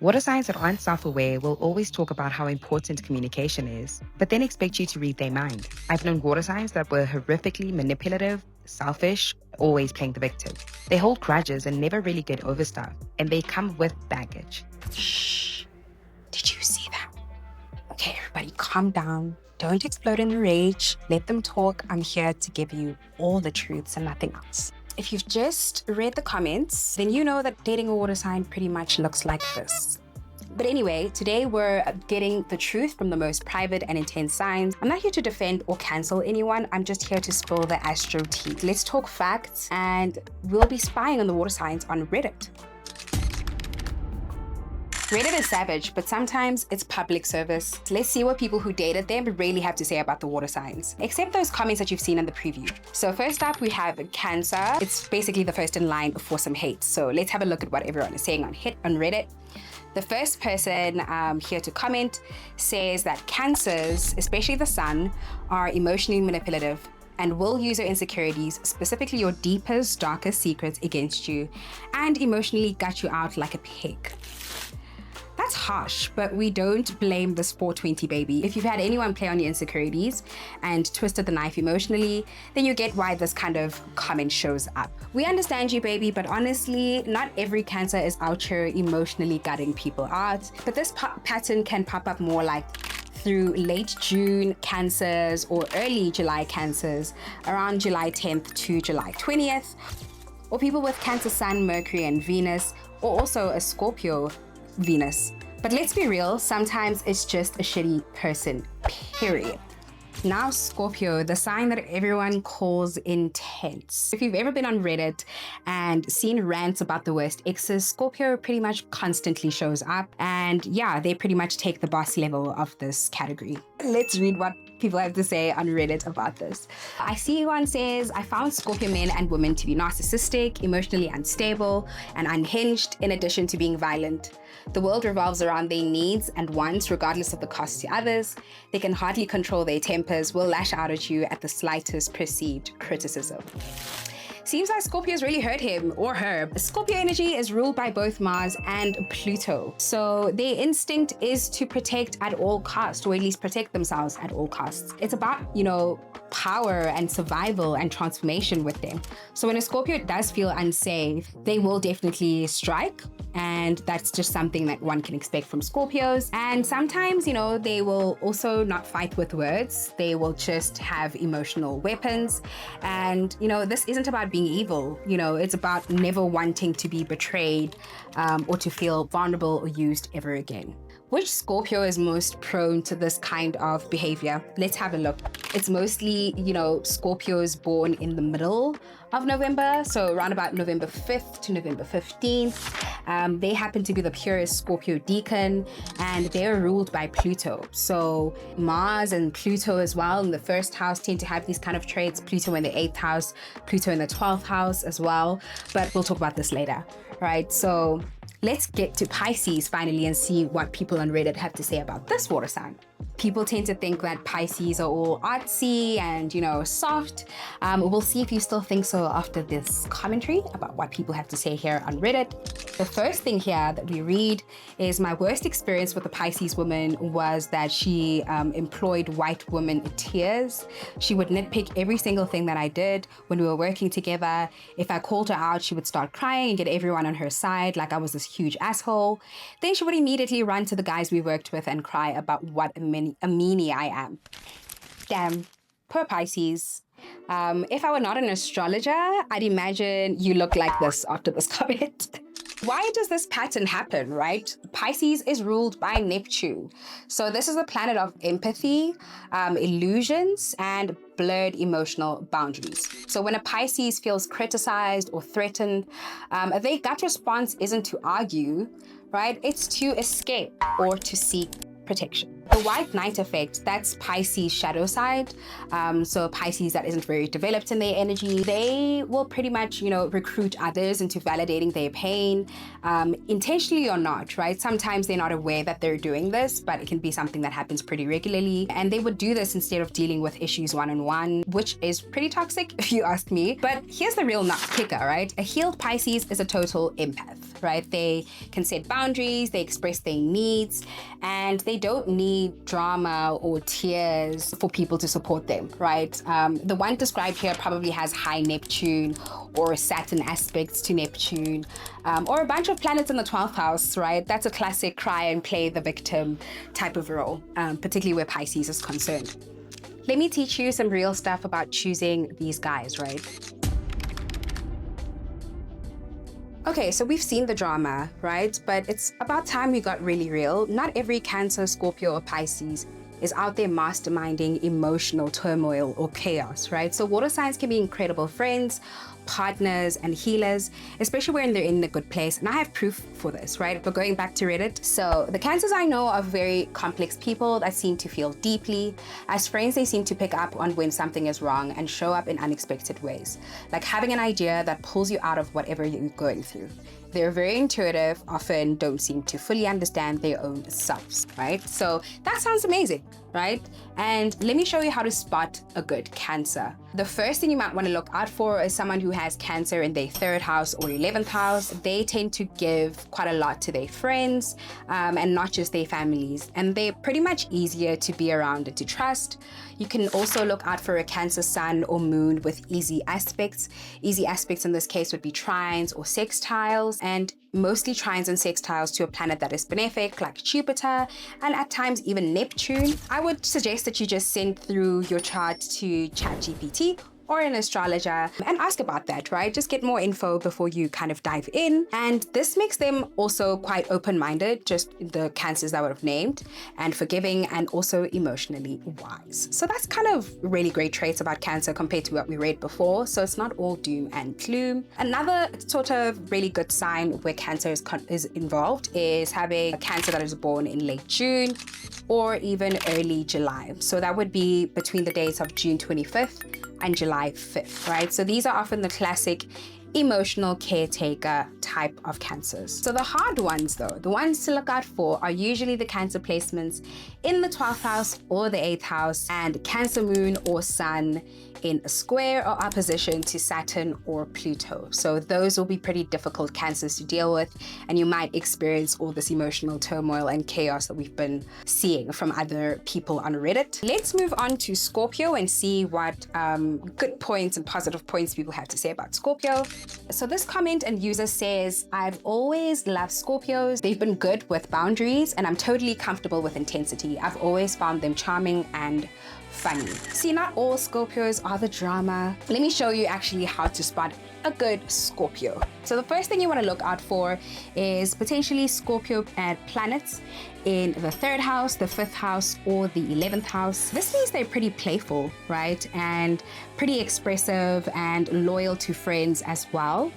Water signs that aren't self-aware will always talk about how important communication is, but then expect you to read their mind. I've known water signs that were horrifically manipulative, selfish, always playing the victim. They hold grudges and never really get over stuff, and they come with baggage. Shh. Did you see that? Okay, everybody, calm down. Don't explode in a rage. Let them talk. I'm here to give you all the truths and nothing else. If you've just read the comments, then you know that dating a water sign pretty much looks like this. But anyway, today we're getting the truth from the most private and intense signs. I'm not here to defend or cancel anyone. I'm just here to spill the astro tea. Let's talk facts, and we'll be spying on the water signs on Reddit. Reddit is savage, but sometimes it's public service. Let's see what people who dated them really have to say about the water signs, except those comments that you've seen in the preview. So first up, we have Cancer. It's basically the first in line for some hate. So let's have a look at what everyone is saying on Reddit. The first person here to comment says that Cancers, especially the sun, are emotionally manipulative and will use your insecurities, specifically your deepest, darkest secrets against you, and emotionally gut you out like a pig. That's harsh, but we don't blame this 420 baby. If you've had anyone play on your insecurities and twisted the knife emotionally, then you get why this kind of comment shows up. We understand you, baby, but honestly, not every Cancer is out here emotionally gutting people out. But this pattern can pop up more like through late June Cancers or early July Cancers, around July 10th to July 20th, or people with Cancer Sun, Mercury, and Venus, or also a Scorpio Venus. But let's be real, sometimes it's just a shitty person, period. Now Scorpio, the sign that everyone calls intense. If you've ever been on Reddit and seen rants about the worst exes, Scorpio pretty much constantly shows up, and yeah, they pretty much take the boss level of this category. Let's read what people have to say on Reddit about this. I see one says, I found Scorpio men and women to be narcissistic, emotionally unstable, and unhinged, in addition to being violent. The world revolves around their needs and wants, regardless of the cost to others. They can hardly control their tempers, will lash out at you at the slightest perceived criticism. Seems like Scorpio's really hurt him or her. Scorpio energy is ruled by both Mars and Pluto. So their instinct is to protect at all costs, or at least protect themselves at all costs. It's about, power and survival and transformation with them. So when a Scorpio does feel unsafe, they will definitely strike. And that's just something that one can expect from Scorpios. And sometimes, they will also not fight with words. They will just have emotional weapons. And, this isn't about being evil. It's about never wanting to be betrayed or to feel vulnerable or used ever again. Which Scorpio is most prone to this kind of behavior? Let's have a look. It's mostly, Scorpios born in the middle of November, so around about November 5th to November 15th. They happen to be the purest Scorpio decan, and they're ruled by Pluto. So Mars and Pluto as well in the first house tend to have these kind of traits. Pluto in the 8th house, Pluto in the 12th house as well. But we'll talk about this later, right? So let's get to Pisces finally and see what people on Reddit have to say about this water sign. People tend to think that Pisces are all artsy and, soft. We'll see if you still think so after this commentary about what people have to say here on Reddit. The first thing here that we read is, my worst experience with a Pisces woman was that she employed white women tears. She would nitpick every single thing that I did when we were working together. If I called her out, she would start crying and get everyone on her side like I was this huge asshole. Then she would immediately run to the guys we worked with and cry about what a meanie I am. Damn, poor Pisces. If I were not an astrologer, I'd imagine you look like this after this comment. Why does this pattern happen, right? Pisces is ruled by Neptune. So this is the planet of empathy, illusions, and blurred emotional boundaries. So when a Pisces feels criticized or threatened, their gut response isn't to argue, right? It's to escape or to seek protection. The white knight effect, that's Pisces' shadow side. So Pisces that isn't very developed in their energy, they will pretty much, recruit others into validating their pain, intentionally or not, right? Sometimes they're not aware that they're doing this, but it can be something that happens pretty regularly. And they would do this instead of dealing with issues one-on-one, which is pretty toxic if you ask me. But here's the real nut kicker, right? A healed Pisces is a total empath, right? They can set boundaries, they express their needs, and they don't need drama or tears for people to support them, right? The one described here probably has high Neptune or Saturn aspects to Neptune, or a bunch of planets in the 12th house, right? That's a classic cry and play the victim type of role, particularly where Pisces is concerned. Let me teach you some real stuff about choosing these guys, right? Okay, so we've seen the drama, right? But it's about time we got really real. Not every Cancer, Scorpio, or Pisces is out there masterminding emotional turmoil or chaos, right? So water signs can be incredible friends, partners, and healers, especially when they're in a good place. And I have proof for this, right? But going back to Reddit. So the Cancers I know are very complex people that seem to feel deeply. As friends, they seem to pick up on when something is wrong and show up in unexpected ways, like having an idea that pulls you out of whatever you're going through. They're very intuitive, often don't seem to fully understand their own selves, right? So that sounds amazing, right? And let me show you how to spot a good Cancer. The first thing you might want to look out for is someone who has Cancer in their 3rd house or 11th house. They tend to give quite a lot to their friends, and not just their families. And they're pretty much easier to be around and to trust. You can also look out for a Cancer sun or moon with easy aspects. Easy aspects in this case would be trines or sextiles, and mostly trines and sextiles to a planet that is benefic, like Jupiter, and at times even Neptune. I would suggest that you just send through your chart to ChatGPT or an astrologer and ask about that, right? Just get more info before you kind of dive in. And this makes them also quite open-minded, just the Cancers that I would have named, and forgiving, and also emotionally wise. So that's kind of really great traits about Cancer compared to what we read before. So it's not all doom and gloom. Another sort of really good sign where Cancer is involved is having a Cancer that is born in late June or even early July. So that would be between the dates of June 25th and July 5th, right? So these are often the classic emotional caretaker type of Cancers. So the hard ones though, the ones to look out for are usually the Cancer placements in the 12th house or the 8th house, and Cancer moon or sun in a square or opposition to Saturn or Pluto. So those will be pretty difficult Cancers to deal with, and you might experience all this emotional turmoil and chaos that we've been seeing from other people on Reddit. Let's move on to Scorpio and see what good points and positive points people have to say about Scorpio. So this comment and user says, I've always loved Scorpios. They've been good with boundaries, and I'm totally comfortable with intensity. I've always found them charming and funny. See, not all Scorpios are the drama. Let me show you actually how to spot a good Scorpio. So the first thing you want to look out for is potentially Scorpio planets in the 3rd house, the 5th house, or the 11th house. This means they're pretty playful, right? And pretty expressive and loyal to friends as well.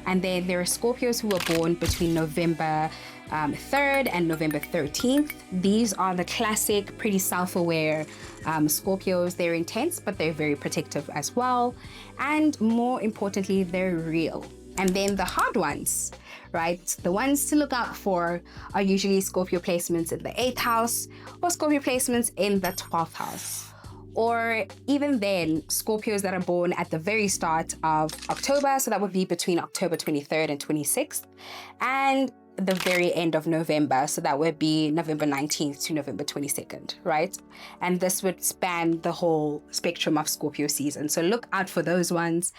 And then there are Scorpios who were born between November 3rd and November 13th. These are the classic, pretty self-aware Scorpios. They're intense, but they're very protective as well. And more importantly, they're real. And then the hard ones, right? The ones to look out for are usually Scorpio placements in the 8th house or Scorpio placements in the 12th house. Or even then, Scorpios that are born at the very start of October, so that would be between October 23rd and 26th, and the very end of November, so that would be November 19th to November 22nd, right? And this would span the whole spectrum of Scorpio season, so look out for those ones.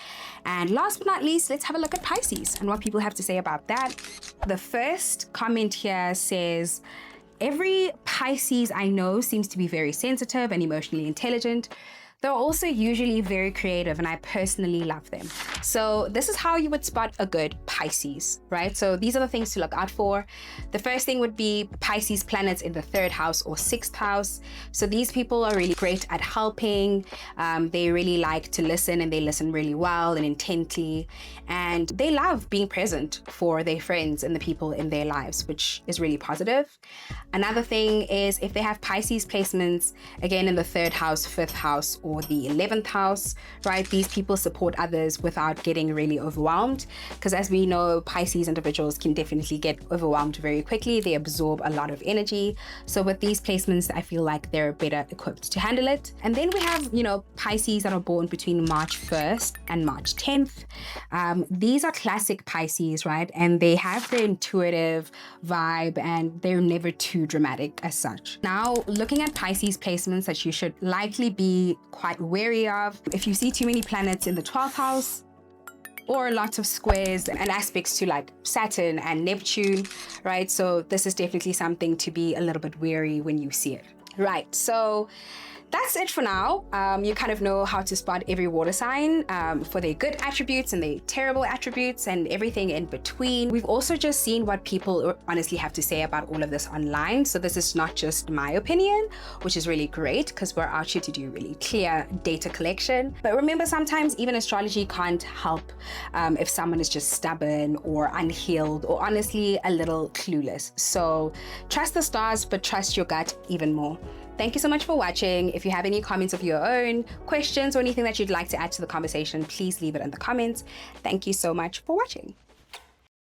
And last but not least, let's have a look at Pisces and what people have to say about that. The first comment here says, every Pisces I know seems to be very sensitive and emotionally intelligent. They're also usually very creative, and I personally love them. So this is how you would spot a good Pisces, right? So these are the things to look out for. The first thing would be Pisces planets in the 3rd house or 6th house. So these people are really great at helping. They really like to listen, and they listen really well and intently. And they love being present for their friends and the people in their lives, which is really positive. Another thing is if they have Pisces placements, again, in the 3rd house, 5th house, or the 11th house, right? These people support others without getting really overwhelmed. Because as we know, Pisces individuals can definitely get overwhelmed very quickly. They absorb a lot of energy. So with these placements, I feel like they're better equipped to handle it. And then we have, Pisces that are born between March 1st and March 10th. These are classic Pisces, right? And they have the intuitive vibe, and they're never too dramatic as such. Now, looking at Pisces placements that you should likely be quite wary of. If you see too many planets in the 12th house, or lots of squares and aspects to like Saturn and Neptune, right? So this is definitely something to be a little bit wary when you see it. Right, so that's it for now. You kind of know how to spot every water sign for their good attributes and their terrible attributes and everything in between. We've also just seen what people honestly have to say about all of this online. So this is not just my opinion, which is really great because we're out here to do really clear data collection. But remember, sometimes even astrology can't help if someone is just stubborn or unhealed or honestly a little clueless. So trust the stars, but trust your gut even more. Thank you so much for watching. If you have any comments of your own, questions, or anything that you'd like to add to the conversation, please leave it in the comments. Thank you so much for watching.